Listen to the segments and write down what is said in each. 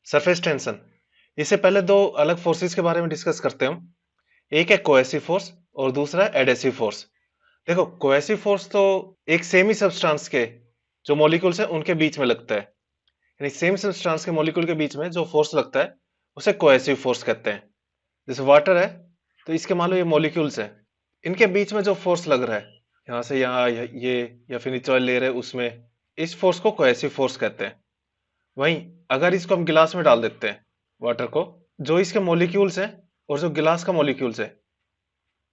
Surface tension. इससे पहले दो अलग फोर्सेस के बारे में डिस्कस करते हैं हम। एक है कोएसिव फोर्स और दूसरा है एडेसिव फोर्स। देखो, कोएसिव फोर्स तो एक सेमी सब्सटेंस के जो मॉलिक्यूल्स है उनके बीच में लगता है, यानी सेम सब्सटेंस के मॉलिक्यूल के बीच में जो फोर्स लगता है उसे कोएसिव फोर्स कहते हैं। जैसे वाटर है तो इसके मान लो ये मॉलिक्यूल्स है, इनके बीच में जो फोर्स लग रहा है यहाँ से यहाँ ये या फिर नीचे वाले लेयर है उसमें, इस फोर्स को कोएसिव फोर्स कहते हैं। वहीं अगर इसको हम गिलास में डाल देते हैं वाटर को, जो इसके मॉलिक्यूल्स हैं और जो गिलास का मॉलिक्यूल्स है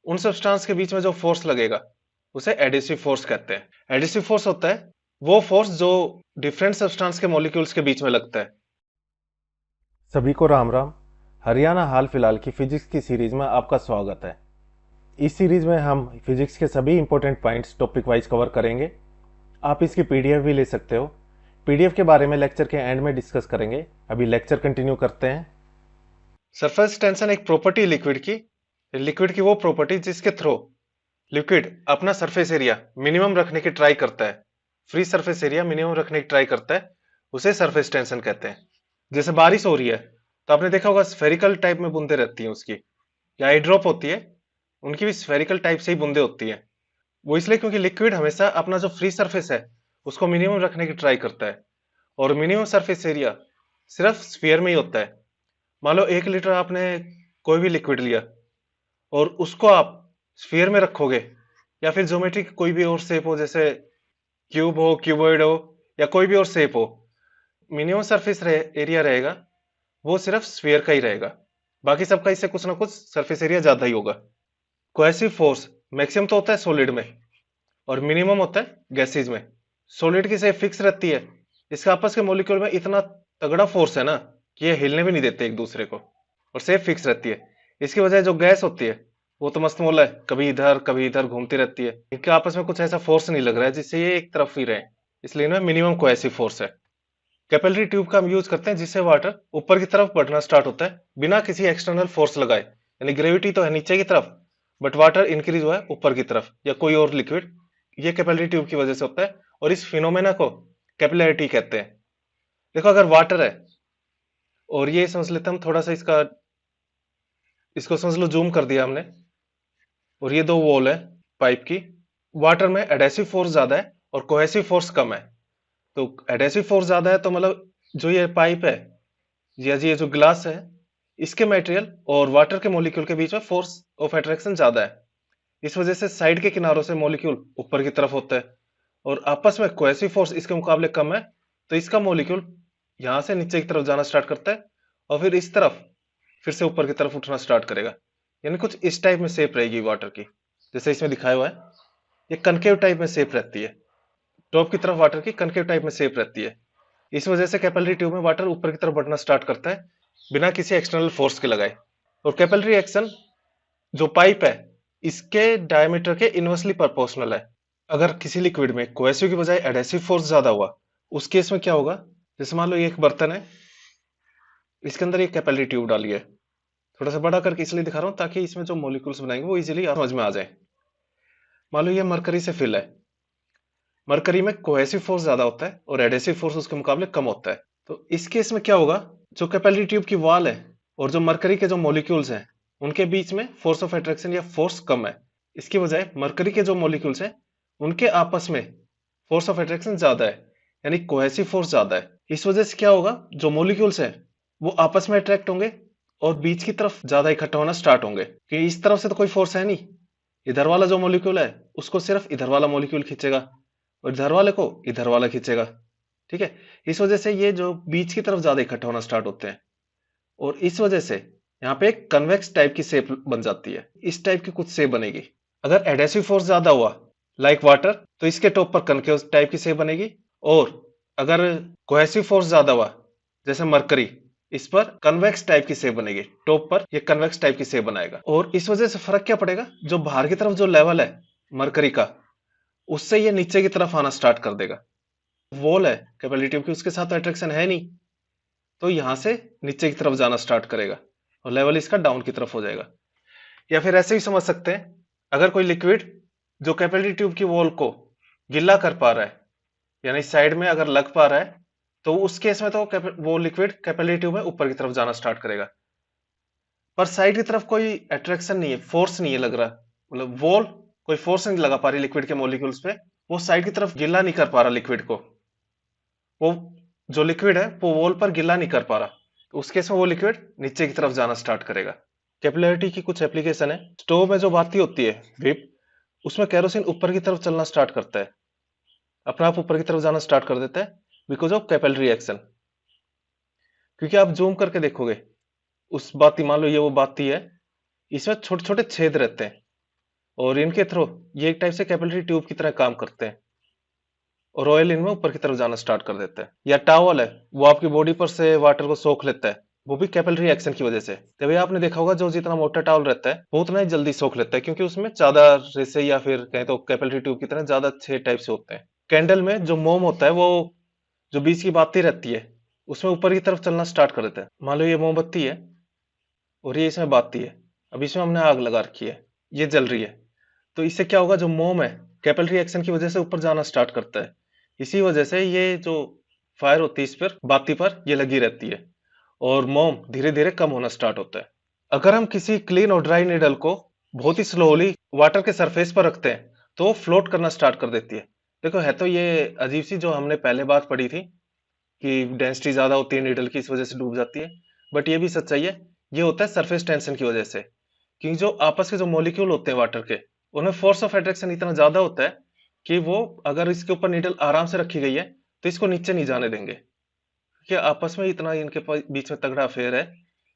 उन सब्सटेंस के बीच में जो फोर्स लगेगा उसे एडिसिव फोर्स कहते हैं। एडिसिव फोर्स होता है वो फोर्स जो डिफरेंट सब्सटेंस के मॉलिक्यूल्स के बीच में लगता है। सभी को राम राम। हरियाणा हाल फिलहाल की फिजिक्स की सीरीज में आपका स्वागत है। इस सीरीज में हम फिजिक्स के सभी important points topic wise cover करेंगे। आप इसकी पीडीएफ भी ले सकते हो। पीडीएफ के बारे में लेक्चर के एंड में डिस्कस करेंगे। अभी लेक्चर कंटिन्यू करते हैं। सरफेस टेंशन एक प्रॉपर्टी लिक्विड की वो प्रॉपर्टी जिसके थ्रू लिक्विड अपना सरफेस एरिया मिनिमम रखने की ट्राई करता है, फ्री सरफेस एरिया मिनिमम रखने की ट्राई करता है, उसे सरफेस टेंशन कहते हैं। जैसे बारिश हो रही है तो आपने देखा होगा स्फेरिकल टाइप में बूंदे रहती हैं उसकी, या आई ड्रॉप होती है उनकी भी स्फेरिकल टाइप से ही बूंदे होती हैं। वो इसलिए क्योंकि लिक्विड हमेशा अपना जो फ्री सरफेस है उसको मिनिमम रखने की ट्राई करता है, और मिनिमम सरफेस एरिया सिर्फ स्फीयर में ही होता है। मान लो 1 लीटर आपने कोई भी लिक्विड लिया और उसको आप स्फीयर में रखोगे, या फिर ज्योमेट्री की कोई भी और शेप हो, जैसे क्यूब हो, क्यूबॉइड हो, या कोई भी और शेप हो, मिनिमम सरफेस एरिया रहेगा वो सिर्फ स्फीयर का ही रहेगा, बाकी सबका इससे कुछ ना कुछ सरफेस एरिया ज्यादा ही होगा। कोएसिव फोर्स मैक्सिमम तो होता है सॉलिड में और मिनिमम होता है गैसेज में। सॉलिड की शेप फिक्स रहती है, इसका आपस के मॉलिक्यूल में इतना तगड़ा फोर्स है ना कि ये हिलने भी नहीं देते एक दूसरे को, और शेप फिक्स रहती है। इसकी वजह जो गैस होती है वो तो मस्त मोला है, कभी इधर घूमती रहती है, इनके आपस में कुछ ऐसा फोर्स नहीं लग रहा है जिससे ये एक तरफ ही रहे, इसलिए इनमें मिनिमम कोएसिव फोर्स है। कैपिलरी ट्यूब का हम यूज करते हैं जिससे वाटर ऊपर की तरफ बढ़ना स्टार्ट होता है बिना किसी एक्सटर्नल फोर्स लगाए, यानी ग्रेविटी तो है नीचे की तरफ बट वाटर इंक्रीज हुआ है ऊपर की तरफ, या कोई और लिक्विड, ये कैपिलरी ट्यूब की वजह से होता है, और इस फिनोमेना को कैपिलैरिटी कहते हैं। देखो, अगर वाटर है और ये समझ लेते हम थोड़ा सा इसको समझ लो, जूम कर दिया हमने, और ये दो वॉल है पाइप की। वाटर में एडेसिव फोर्स ज्यादा है और कोहेसिव फोर्स कम है। तो एडेसिव फोर्स ज्यादा है तो मतलब जो ये पाइप है या ये जो ग्लास है, इसके मटेरियल और वाटर के मॉलिक्यूल के बीच में फोर्स ऑफ अट्रैक्शन ज्यादा है। इस वजह से साइड के किनारों से मॉलिक्यूल ऊपर की तरफ होता है, और आपस में कोहेसिव फोर्स इसके मुकाबले कम है, तो इसका मॉलिक्यूल यहां से नीचे की तरफ जाना स्टार्ट करता है और फिर इस तरफ फिर से ऊपर की तरफ उठना स्टार्ट करेगा। यानी कुछ इस टाइप में शेप रहेगी वाटर की, जैसे इसमें दिखाया हुआ है। ये कनकेव टाइप में शेप रहती है, टॉप की तरफ वाटर की कनकेव टाइप में शेप रहती है। इस वजह से कैपिलरी ट्यूब में वाटर ऊपर की तरफ बढ़ना स्टार्ट करता है बिना किसी एक्सटर्नल फोर्स के लगाए। और कैपिलरी एक्शन जो पाइप है इसके डायमीटर के इनवर्सली प्रोपोर्शनल है। अगर किसी लिक्विड में कोहेसिव की बजाय एडेसिव फोर्स ज्यादा हुआ, उस केस में क्या होगा, जैसे मान लो ये एक बर्तन है, इसके अंदर एक कैपिलरी ट्यूब डाली है। थोड़ा सा बड़ा करके इसलिए दिखा रहा हूं ताकि इसमें जो मॉलिक्यूल्स बनाएंगे वो इजीली समझ में आ जाए। मान लो ये मरकरी से फिल है। मरकरी में कोहेसिव फोर्स ज्यादा होता है और एडेसिव फोर्स उसके मुकाबले कम होता है। तो इस केस में क्या होगा, जो कैपिलरी ट्यूब की वॉल है और जो मरकरी के जो मॉलिक्यूल्स हैं उनके बीच में फोर्स ऑफ अट्रैक्शन या फोर्स कम है। इसकी बजाय मरकरी के जो मॉलिक्यूल्स हैं उनके आपस में फोर्स ऑफ अट्रैक्शन ज्यादा है, यानी कोहेसिव फोर्स ज्यादा है। इस वजह से क्या होगा, जो मॉलिक्यूल्स हैं वो आपस में अट्रैक्ट होंगे और बीच की तरफ ज्यादा इकट्ठा होना स्टार्ट होंगे, क्योंकि इस तरफ से तो कोई फोर्स है नहीं। इधर वाला जो मॉलिक्यूल है उसको सिर्फ इधर वाला मॉलिक्यूल खींचेगा और इधर वाले को इधर वाला खींचेगा। ठीक है, इस वजह से ये जो बीच की तरफ ज्यादा इकट्ठा होना स्टार्ट होते हैं, और इस वजह से यहाँ पे एक कन्वेक्स टाइप की शेप बन जाती है। इस टाइप की कुछ शेप बनेगी। अगर एडेसिव फोर्स ज्यादा हुआ लाइक वाटर, तो इसके टॉप पर कनकेव टाइप की शेप बनेगी, और अगर कोहेसिव फोर्स ज्यादा हुआ जैसे मरकरी, इस पर कन्वेक्स टाइप की शेप बनेगी, टॉप पर ये कन्वेक्स टाइप की शेप बनाएगा। और इस वजह से फर्क क्या पड़ेगा, जो बाहर की तरफ जो लेवल है मरकरी का, उससे ये नीचे की तरफ आना स्टार्ट कर देगा। वॉल है कैपिलरी ट्यूब की, उसके साथ तो अट्रैक्शन है नहीं, तो यहां से नीचे की तरफ जाना स्टार्ट करेगा और लेवल इसका डाउन की तरफ हो जाएगा। या फिर ऐसे ही समझ सकते हैं, अगर कोई लिक्विड जो कैपिलरी ट्यूब की वॉल को गिला कर पा रहा है, यानी साइड में अगर लग पा रहा है, तो उस केस में तो वो लिक्विड कैपिलरी ट्यूब में ऊपर की तरफ जाना स्टार्ट करेगा, पर साइड की तरफ कोई अट्रैक्शन नहीं है, फोर्स नहीं है लग रहा, मतलब वॉल कोई फोर्स नहीं लगा पा रही लिक्विड के मॉलिक्यूल्स पे, वो साइड की तरफ गिला नहीं कर पा रहा लिक्विड को, वो जो लिक्विड है वो वॉल पर गिला नहीं कर पा रहा, तो उस केस में वो लिक्विड नीचे की तरफ जाना स्टार्ट करेगा। कैपिलरिटी की कुछ एप्लीकेशन है। स्टोव में जो बाती होती है विप, उसमें केरोसिन ऊपर की तरफ चलना स्टार्ट करता है, अपने आप ऊपर की तरफ जाना स्टार्ट कर देता है बिकॉज ऑफ कैपिलरी एक्शन। क्योंकि आप जूम करके देखोगे उस बाती, मान लो ये वो बाती है, इसमें छोटे छोटे छेद रहते हैं और इनके थ्रू ये एक टाइप से कैपिलरी ट्यूब की तरह काम करते हैं और ऑयल इनमें ऊपर की तरफ जाना स्टार्ट कर देता है। या टावल है, वो आपकी बॉडी पर से वाटर को सोख लेता है, वो भी कैपिलरी एक्शन की वजह से। तभी आपने देखा होगा जो जितना मोटा टावल रहता है वो उतना ही जल्दी सोख लेता है, क्योंकि उसमें ज्यादा रेसे या फिर कहें तो कैपिलरी ट्यूब की तरह ज्यादा छेद टाइप से होते हैं। कैंडल में जो मोम होता है वो जो बीच की बाती रहती है उसमें ऊपर की तरफ चलना स्टार्ट कर देता है। मान लो ये मोमबत्ती है और ये इसमें बाती है, अब इसमें हमने आग लगा रखी है, ये जल रही है, तो इससे क्या होगा, जो मोम है कैपिलरी एक्शन की वजह से ऊपर जाना स्टार्ट करता है, इसी वजह से ये जो फायर होती है इस पर बाती पर ये लगी रहती है और मोम धीरे धीरे कम होना स्टार्ट होता है। अगर हम किसी क्लीन और ड्राई नीडल को बहुत ही स्लोली वाटर के सरफेस पर रखते हैं तो वो फ्लोट करना स्टार्ट कर देती है। देखो है तो ये अजीब सी, जो हमने पहले बात पढ़ी थी कि डेंसिटी ज्यादा होती है नीडल की, इस वजह से डूब जाती है, बट ये भी सच्चाई है, ये होता है सरफेस टेंशन की वजह से। क्योंकि जो आपस के जो मॉलिक्यूल होते हैं वाटर के, उनमें फोर्स ऑफ अट्रैक्शन इतना ज्यादा होता है कि वो अगर इसके ऊपर नीडल आराम से रखी गई है तो इसको नीचे नहीं जाने देंगे, क्योंकि आपस में इतना इनके बीच में तगड़ा अफेयर है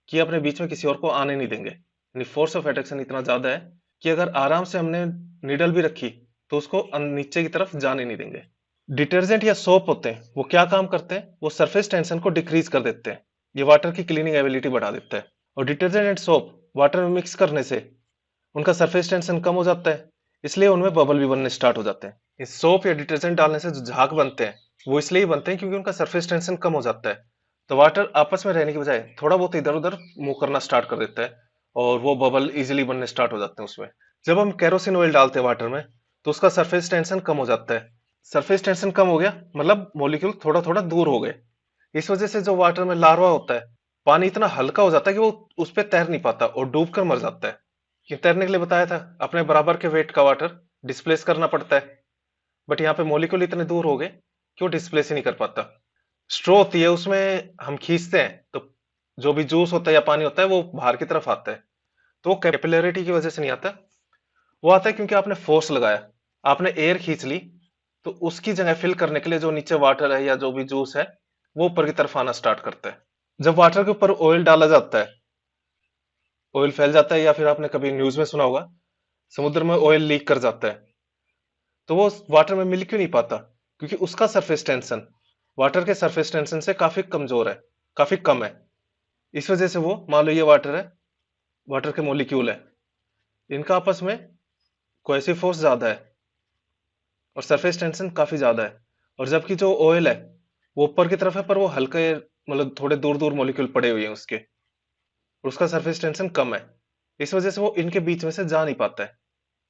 कि ये अपने बीच में किसी और को आने नहीं देंगे। यानी फोर्स ऑफ अट्रैक्शन इतना ज्यादा है कि अगर आराम से हमने नीडल भी रखी तो उसको नीचे की तरफ जाने नहीं देंगे। डिटर्जेंट या सोप होते हैं, वो क्या काम करते हैं, वो सरफेस टेंशन को डिक्रीज कर देते हैं, ये वाटर की क्लीनिंग एबिलिटी बढ़ा देता है। और डिटर्जेंट एंड सोप वाटर में मिक्स करने से उनका सरफेस टेंशन कम हो जाता है, इसलिए उनमें बबल भी बनने स्टार्ट हो जाते हैं। इस सोप या डिटर्जेंट डालने से जो झाग बनते हैं वो इसलिए बनते हैं क्योंकि उनका सरफेस टेंशन कम हो जाता है, तो वाटर आपस में रहने की बजाय थोड़ा बहुत इधर उधर मूव करना स्टार्ट कर देता है और वो बबल इजीली बनने स्टार्ट हो जाते हैं उसमें। जब हम केरोसिन ऑयल डालते हैं वाटर में तो उसका सरफेस टेंशन कम हो जाता है, सरफेस टेंशन कम हो गया मतलब मॉलिक्यूल थोड़ा थोड़ा दूर हो गए, इस वजह से जो वाटर में लार्वा होता है, पानी इतना हल्का हो जाता है कि वो उस पर तैर नहीं पाता और डूब कर मर जाता है। ये तैरने के लिए बताया था, अपने बराबर के वेट का वाटर डिस्प्लेस करना पड़ता है, बट यहाँ पे मॉलिक्यूल इतने दूर हो गए कि वो डिस्प्लेस ही नहीं कर पाता। स्ट्रो होती है, उसमें हम खींचते हैं तो जो भी जूस होता है या पानी होता है वो बाहर की तरफ आता है, तो वो कैपिलरिटी की वजह से नहीं आता, वो आता है क्योंकि आपने फोर्स लगाया, आपने एयर खींच ली, तो उसकी जगह फिल करने के लिए जो नीचे वाटर है या जो भी जूस है वो ऊपर की तरफ आना स्टार्ट करता है। जब वाटर के ऊपर ऑयल डाला जाता है, ऑयल फैल जाता है, या फिर आपने कभी न्यूज में सुना होगा समुद्र में ऑयल लीक कर जाता है, तो वो वाटर में मिल क्यों नहीं पाता, क्योंकि उसका सरफेस टेंशन वाटर के सरफेस टेंशन से काफी कमजोर है, काफी कम है। इस वजह से वो, मान लो ये वाटर है, वाटर के मॉलिक्यूल है, इनका आपस में कोएसिव फोर्स ज्यादा है और सरफेस टेंशन काफी ज्यादा है, और जबकि जो ऑयल है वो ऊपर की तरफ है पर वो हल्के, मतलब थोड़े दूर दूर मॉलिक्यूल पड़े हुए हैं उसके, और उसका सरफेस टेंशन कम है, इस वजह से वो इनके बीच में से जा नहीं पाता है,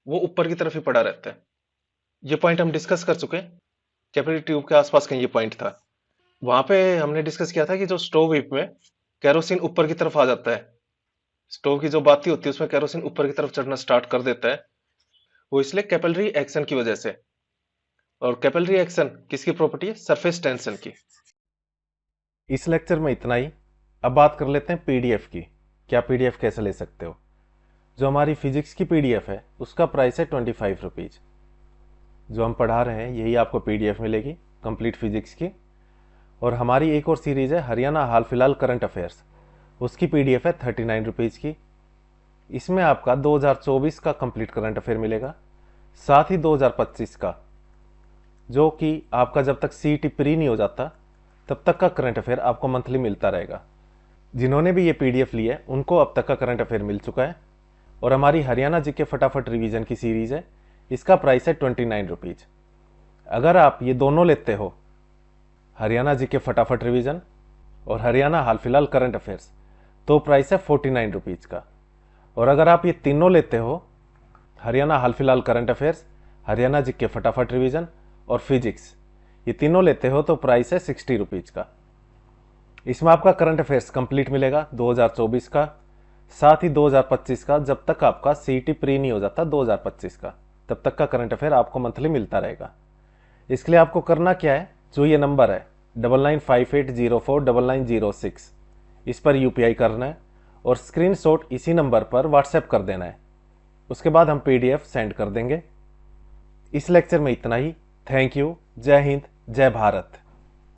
वो ऊपर की तरफ ही पड़ा रहता है। ये पॉइंट हम डिस्कस कर चुके हैं, कैपिलरी ट्यूब के आसपास का ये पॉइंट था। वहां पे हमने डिस्कस किया था कि जो स्टोव हीट में केरोसिन ऊपर की तरफ आ जाता है, स्टोव की जो बाती होती है उसमें केरोसिन ऊपर की तरफ चढ़ना स्टार्ट कर देता है, वो इसलिए कैपिलरी एक्शन की वजह से। और कैपिलरी एक्शन किसकी प्रॉपर्टी है, सरफेस टेंशन की। इस लेक्चर में इतना ही। अब बात कर लेते हैं पीडीएफ की। क्या पीडीएफ कैसे ले सकते हो? जो हमारी फिजिक्स की पीडीएफ है उसका प्राइस है 25 रुपीज़। जो हम पढ़ा रहे हैं यही आपको पीडीएफ मिलेगी कंप्लीट फिजिक्स की। और हमारी एक और सीरीज है हरियाणा हाल फिलहाल करंट अफेयर्स, उसकी पीडीएफ है 39 रुपीज़ की। इसमें आपका 2024 का कंप्लीट करंट अफेयर मिलेगा, साथ ही 2025 का, जो कि आपका जब तक सीईटी प्री नहीं हो जाता तब तक का करंट अफेयर आपको मंथली मिलता रहेगा। जिन्होंने भी ये पीडीएफ ली है उनको अब तक का करंट अफेयर मिल चुका है। और हमारी हरियाणा जी के फटाफट रिवीजन की सीरीज है, इसका प्राइस है 29 रुपीज़। अगर आप ये दोनों लेते हो, हरियाणा जी के फटाफट रिवीजन और हरियाणा हाल फिलहाल करंट अफेयर्स, तो प्राइस है 49 रुपीज़ का। और अगर आप ये तीनों लेते हो, हरियाणा हाल फिलहाल करंट अफेयर्स, हरियाणा जी के फटाफट रिवीजन और फिजिक्स, ये तीनों लेते हो तो प्राइस है 60 रुपीज़ का। इसमें आपका करंट अफेयर्स कंप्लीट मिलेगा 2024 का, साथ ही 2025 का, जब तक आपका सीईटी प्री नहीं हो जाता 2025 का, तब तक का करंट अफेयर आपको मंथली मिलता रहेगा। इसके लिए आपको करना क्या है, जो ये नंबर है 9958049906, इस पर यूपीआई करना है और स्क्रीनशॉट इसी नंबर पर व्हाट्सएप कर देना है। उसके बाद हम पीडीएफ सेंड कर देंगे। इस लेक्चर में इतना ही। Thank you. जय हिंद, जय भारत।